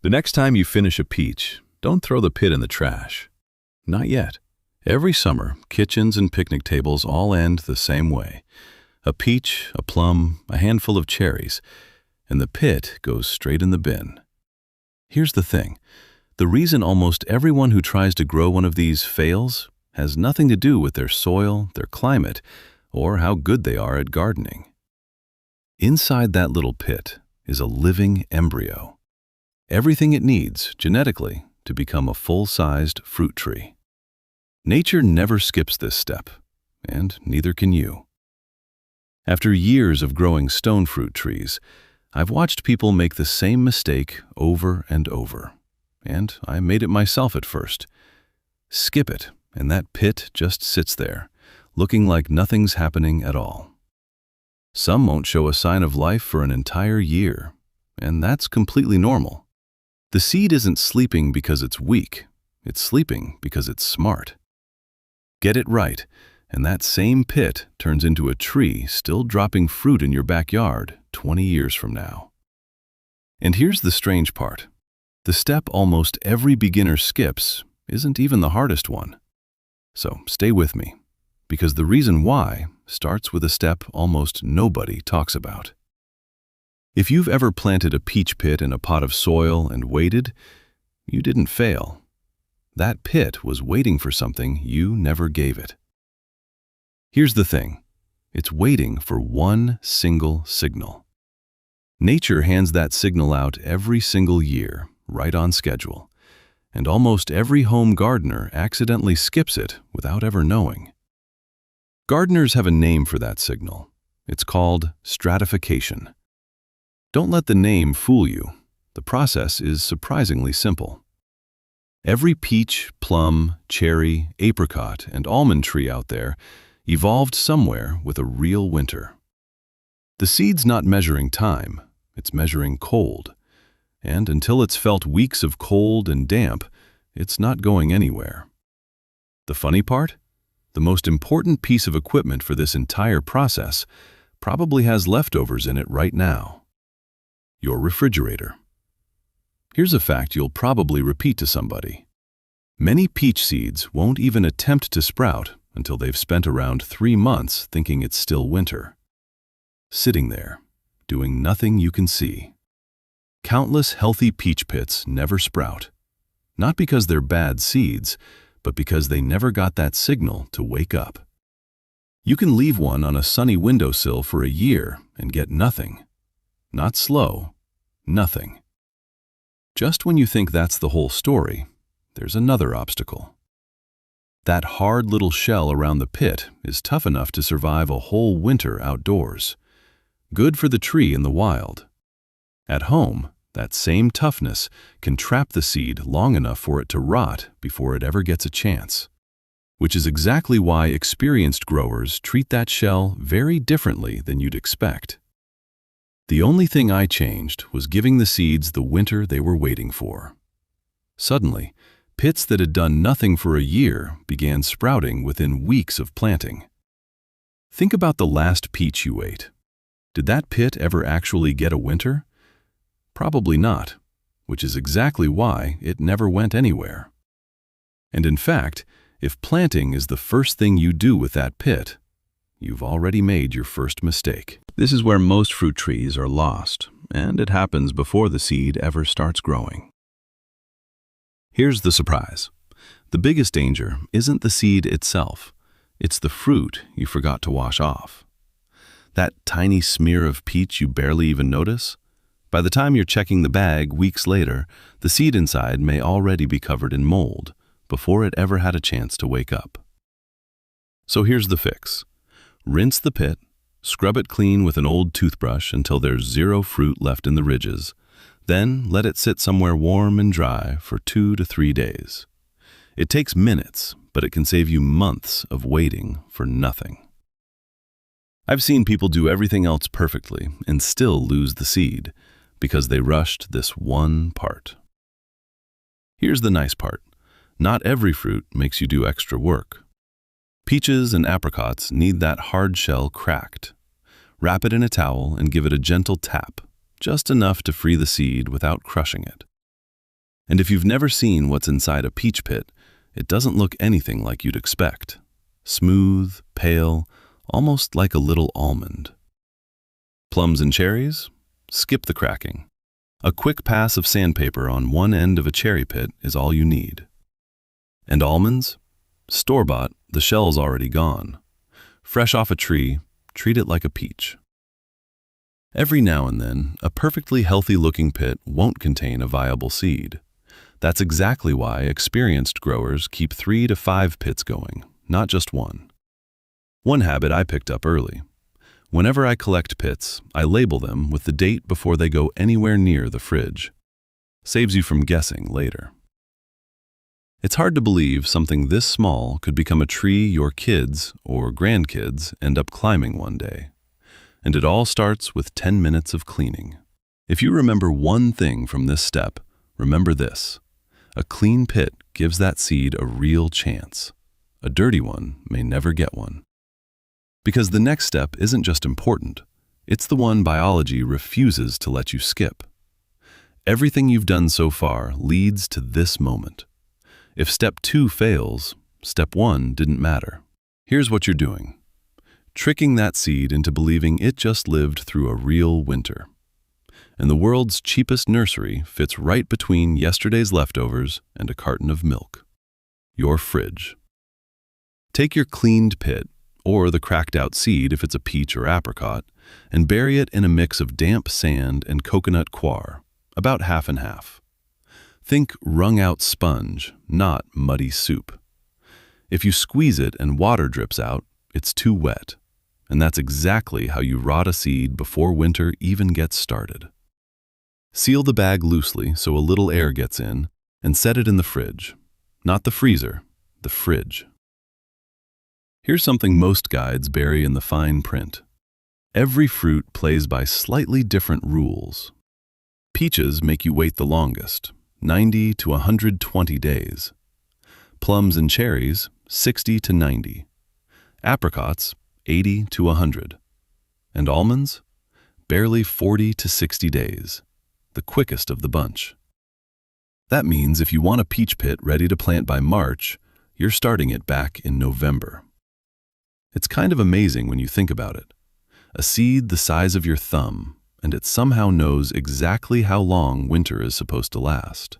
The next time you finish a peach, don't throw the pit in the trash. Not yet. Every summer, kitchens and picnic tables all end the same way. A peach, a plum, a handful of cherries, and the pit goes straight in the bin. Here's the thing. The reason almost everyone who tries to grow one of these fails has nothing to do with their soil, their climate, or how good they are at gardening. Inside that little pit is a living embryo. Everything it needs, genetically, to become a full-sized fruit tree. Nature never skips this step, and neither can you. After years of growing stone fruit trees, I've watched people make the same mistake over and over. And I made it myself at first. Skip it, and that pit just sits there, looking like nothing's happening at all. Some won't show a sign of life for an entire year, and that's completely normal. The seed isn't sleeping because it's weak, it's sleeping because it's smart. Get it right, and that same pit turns into a tree still dropping fruit in your backyard 20 years from now. And here's the strange part. The step almost every beginner skips isn't even the hardest one. So stay with me, because the reason why starts with a step almost nobody talks about. If you've ever planted a peach pit in a pot of soil and waited, you didn't fail. That pit was waiting for something you never gave it. Here's the thing. It's waiting for one single signal. Nature hands that signal out every single year, right on schedule, and almost every home gardener accidentally skips it without ever knowing. Gardeners have a name for that signal. It's called stratification. Don't let the name fool you. The process is surprisingly simple. Every peach, plum, cherry, apricot, and almond tree out there evolved somewhere with a real winter. The seed's not measuring time, it's measuring cold. And until it's felt weeks of cold and damp, it's not going anywhere. The funny part? The most important piece of equipment for this entire process probably has leftovers in it right now. Your refrigerator. Here's a fact you'll probably repeat to somebody. Many peach seeds won't even attempt to sprout until they've spent around 3 months thinking it's still winter. Sitting there, doing nothing you can see. Countless healthy peach pits never sprout, not because they're bad seeds, but because they never got that signal to wake up. You can leave one on a sunny windowsill for a year and get nothing. Not slow, nothing. Just when you think that's the whole story, there's another obstacle. That hard little shell around the pit is tough enough to survive a whole winter outdoors. Good for the tree in the wild. At home, that same toughness can trap the seed long enough for it to rot before it ever gets a chance. Which is exactly why experienced growers treat that shell very differently than you'd expect. The only thing I changed was giving the seeds the winter they were waiting for. Suddenly, pits that had done nothing for a year began sprouting within weeks of planting. Think about the last peach you ate. Did that pit ever actually get a winter? Probably not, which is exactly why it never went anywhere. And in fact, if planting is the first thing you do with that pit, you've already made your first mistake. This is where most fruit trees are lost, and it happens before the seed ever starts growing. Here's the surprise. The biggest danger isn't the seed itself, it's the fruit you forgot to wash off. That tiny smear of peach you barely even notice? By the time you're checking the bag weeks later, the seed inside may already be covered in mold before it ever had a chance to wake up. So here's the fix. Rinse the pit, scrub it clean with an old toothbrush until there's 0 fruit left in the ridges, then let it sit somewhere warm and dry for 2 to 3 days. It takes minutes, but it can save you months of waiting for nothing. I've seen people do everything else perfectly and still lose the seed, because they rushed this one part. Here's the nice part. Not every fruit makes you do extra work. Peaches and apricots need that hard shell cracked. Wrap it in a towel and give it a gentle tap, just enough to free the seed without crushing it. And if you've never seen what's inside a peach pit, it doesn't look anything like you'd expect. Smooth, pale, almost like a little almond. Plums and cherries? Skip the cracking. A quick pass of sandpaper on one end of a cherry pit is all you need. And almonds? Store-bought, the shell's already gone. Fresh off a tree, treat it like a peach. Every now and then, a perfectly healthy-looking pit won't contain a viable seed. That's exactly why experienced growers keep 3 to 5 pits going, not just one. One habit I picked up early. Whenever I collect pits, I label them with the date before they go anywhere near the fridge. Saves you from guessing later. It's hard to believe something this small could become a tree your kids or grandkids end up climbing one day. And it all starts with 10 minutes of cleaning. If you remember one thing from this step, remember this. A clean pit gives that seed a real chance. A dirty one may never get one. Because the next step isn't just important, it's the one biology refuses to let you skip. Everything you've done so far leads to this moment. If step 2 fails, step 1 didn't matter. Here's what you're doing. Tricking that seed into believing it just lived through a real winter. And the world's cheapest nursery fits right between yesterday's leftovers and a carton of milk. Your fridge. Take your cleaned pit, or the cracked out seed if it's a peach or apricot, and bury it in a mix of damp sand and coconut coir, about half and half. Think wrung-out sponge, not muddy soup. If you squeeze it and water drips out, it's too wet, and that's exactly how you rot a seed before winter even gets started. Seal the bag loosely so a little air gets in, and set it in the fridge. Not the freezer, the fridge. Here's something most guides bury in the fine print. Every fruit plays by slightly different rules. Peaches make you wait the longest, 90 to 120 days. Plums and cherries, 60 to 90. Apricots, 80 to 100. And almonds? Barely 40 to 60 days, the quickest of the bunch. That means if you want a peach pit ready to plant by March, you're starting it back in November. It's kind of amazing when you think about it. A seed the size of your thumb, and it somehow knows exactly how long winter is supposed to last.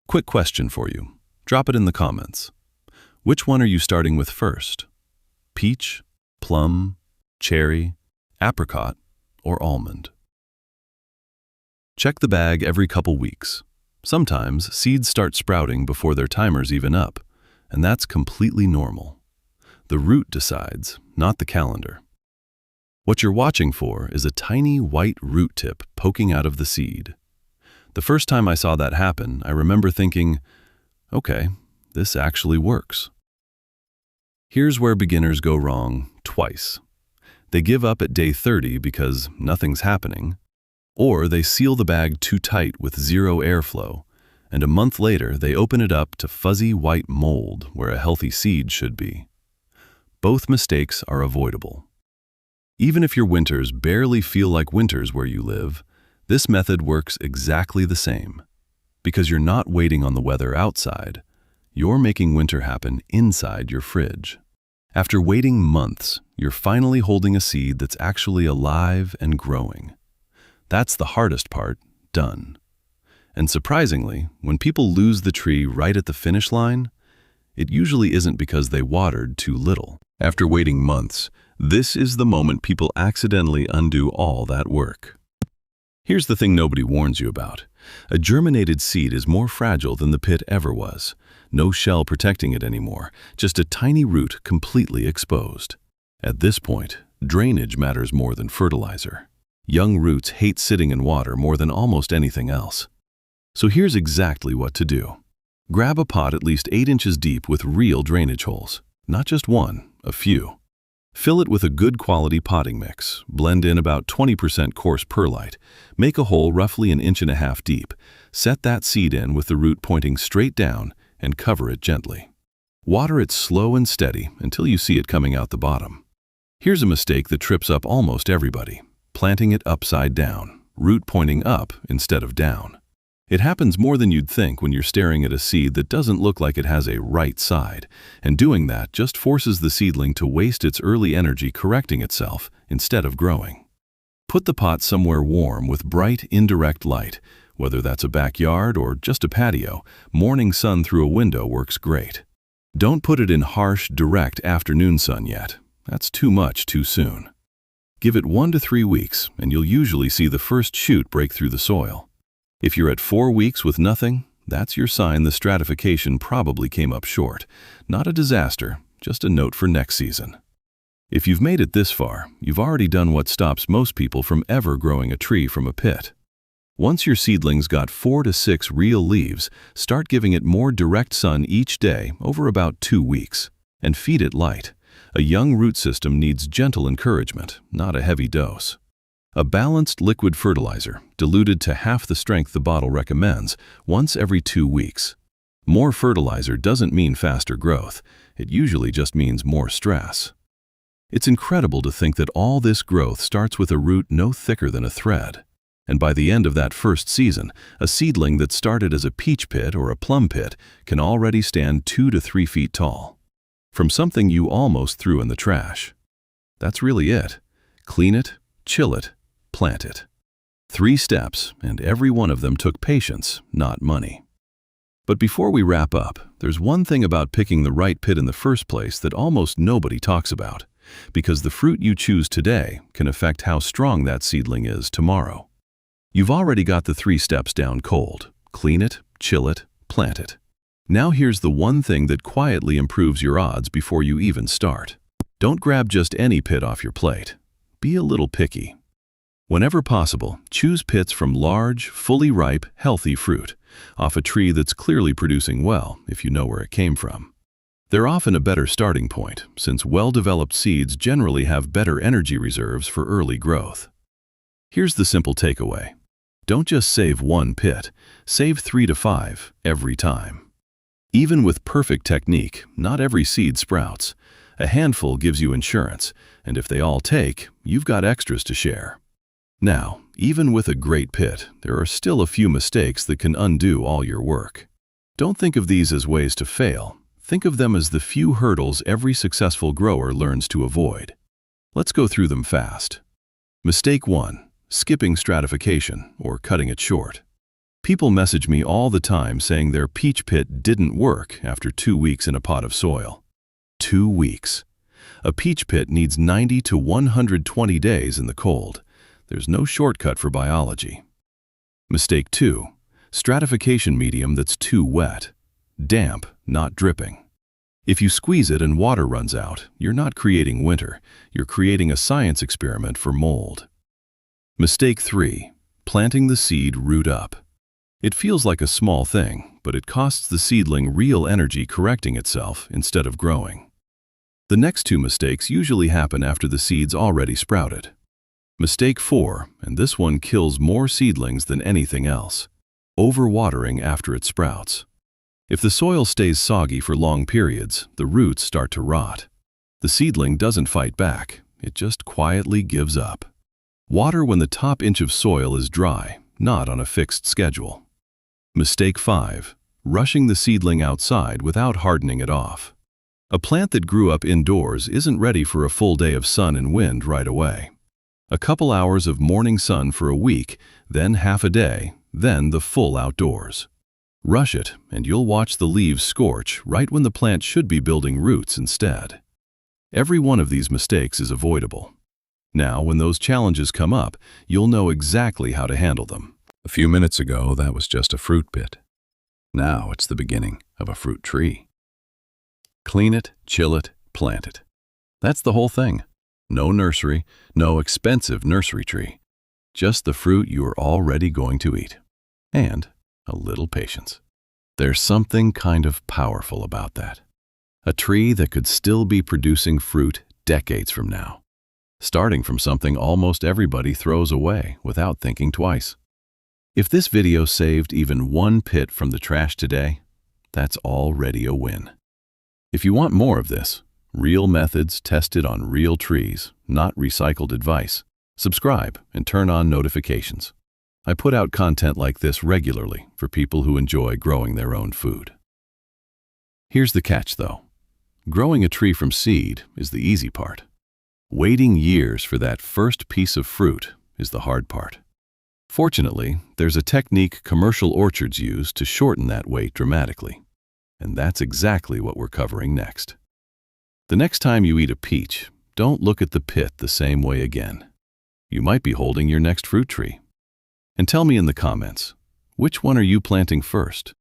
Quick question for you. Drop it in the comments. Which one are you starting with first? Peach, plum, cherry, apricot, or almond? Check the bag every couple weeks. Sometimes seeds start sprouting before their timer's even up, and that's completely normal. The root decides, not the calendar. What you're watching for is a tiny white root tip poking out of the seed. The first time I saw that happen, I remember thinking, okay, this actually works. Here's where beginners go wrong twice. They give up at day 30 because nothing's happening, or they seal the bag too tight with zero airflow, and a month later they open it up to fuzzy white mold where a healthy seed should be. Both mistakes are avoidable. Even if your winters barely feel like winters where you live, this method works exactly the same. Because you're not waiting on the weather outside, you're making winter happen inside your fridge. After waiting months, you're finally holding a seed that's actually alive and growing. That's the hardest part, done. And surprisingly, when people lose the tree right at the finish line, it usually isn't because they watered too little. After waiting months, this is the moment people accidentally undo all that work. Here's the thing nobody warns you about. A germinated seed is more fragile than the pit ever was. No shell protecting it anymore, just a tiny root completely exposed. At this point, drainage matters more than fertilizer. Young roots hate sitting in water more than almost anything else. So here's exactly what to do. Grab a pot at least 8 inches deep with real drainage holes. Not just one, a few. Fill it with a good quality potting mix. Blend in about 20% coarse perlite. Make a hole roughly 1.5 inches deep. Set that seed in with the root pointing straight down and cover it gently. Water it slow and steady until you see it coming out the bottom. Here's a mistake that trips up almost everybody. Planting it upside down, root pointing up instead of down. It happens more than you'd think when you're staring at a seed that doesn't look like it has a right side, and doing that just forces the seedling to waste its early energy correcting itself instead of growing. Put the pot somewhere warm with bright, indirect light. Whether that's a backyard or just a patio, morning sun through a window works great. Don't put it in harsh, direct afternoon sun yet. That's too much too soon. Give it 1 to 3 weeks, and you'll usually see the first shoot break through the soil. If you're at 4 weeks with nothing, that's your sign the stratification probably came up short. Not a disaster, just a note for next season. If you've made it this far, you've already done what stops most people from ever growing a tree from a pit. Once your seedling's got 4 to 6 real leaves, start giving it more direct sun each day over about 2 weeks, and feed it light. A young root system needs gentle encouragement, not a heavy dose. A balanced liquid fertilizer, diluted to half the strength the bottle recommends, once every 2 weeks. More fertilizer doesn't mean faster growth. It usually just means more stress. It's incredible to think that all this growth starts with a root no thicker than a thread. And by the end of that first season, a seedling that started as a peach pit or a plum pit can already stand 2 to 3 feet tall. From something you almost threw in the trash. That's really it. Clean it, chill it, plant it. 3 steps, and every one of them took patience, not money. But before we wrap up, there's one thing about picking the right pit in the first place that almost nobody talks about, because the fruit you choose today can affect how strong that seedling is tomorrow. You've already got the 3 steps down cold. Clean it, chill it, plant it. Now here's the one thing that quietly improves your odds before you even start. Don't grab just any pit off your plate. Be a little picky. Whenever possible, choose pits from large, fully ripe, healthy fruit, off a tree that's clearly producing well, if you know where it came from. They're often a better starting point, since well-developed seeds generally have better energy reserves for early growth. Here's the simple takeaway. Don't just save 1 pit, save 3 to 5 every time. Even with perfect technique, not every seed sprouts. A handful gives you insurance, and if they all take, you've got extras to share. Now, even with a great pit, there are still a few mistakes that can undo all your work. Don't think of these as ways to fail. Think of them as the few hurdles every successful grower learns to avoid. Let's go through them fast. Mistake 1. Skipping stratification, or cutting it short. People message me all the time saying their peach pit didn't work after 2 weeks in a pot of soil. 2 weeks. A peach pit needs 90 to 120 days in the cold. There's no shortcut for biology. Mistake 2. Stratification medium that's too wet. Damp, not dripping. If you squeeze it and water runs out, you're not creating winter. You're creating a science experiment for mold. Mistake 3. Planting the seed root up. It feels like a small thing, but it costs the seedling real energy correcting itself instead of growing. The next 2 mistakes usually happen after the seed's already sprouted. Mistake 4, and this one kills more seedlings than anything else. Overwatering after it sprouts. If the soil stays soggy for long periods, the roots start to rot. The seedling doesn't fight back, it just quietly gives up. Water when the top inch of soil is dry, not on a fixed schedule. Mistake 5. Rushing the seedling outside without hardening it off. A plant that grew up indoors isn't ready for a full day of sun and wind right away. A couple hours of morning sun for a week, then half a day, then the full outdoors. Rush it, and you'll watch the leaves scorch right when the plant should be building roots instead. Every one of these mistakes is avoidable. Now, when those challenges come up, you'll know exactly how to handle them. A few minutes ago, that was just a fruit pit. Now it's the beginning of a fruit tree. Clean it, chill it, plant it. That's the whole thing. No nursery, no expensive nursery tree. Just the fruit you are already going to eat. And a little patience. There's something kind of powerful about that. A tree that could still be producing fruit decades from now. Starting from something almost everybody throws away without thinking twice. If this video saved even 1 pit from the trash today, that's already a win. If you want more of this, real methods tested on real trees, not recycled advice, subscribe and turn on notifications. I put out content like this regularly for people who enjoy growing their own food. Here's the catch, though. Growing a tree from seed is the easy part. Waiting years for that first piece of fruit is the hard part. Fortunately, there's a technique commercial orchards use to shorten that wait dramatically. And that's exactly what we're covering next. The next time you eat a peach, don't look at the pit the same way again. You might be holding your next fruit tree. And tell me in the comments, which one are you planting first?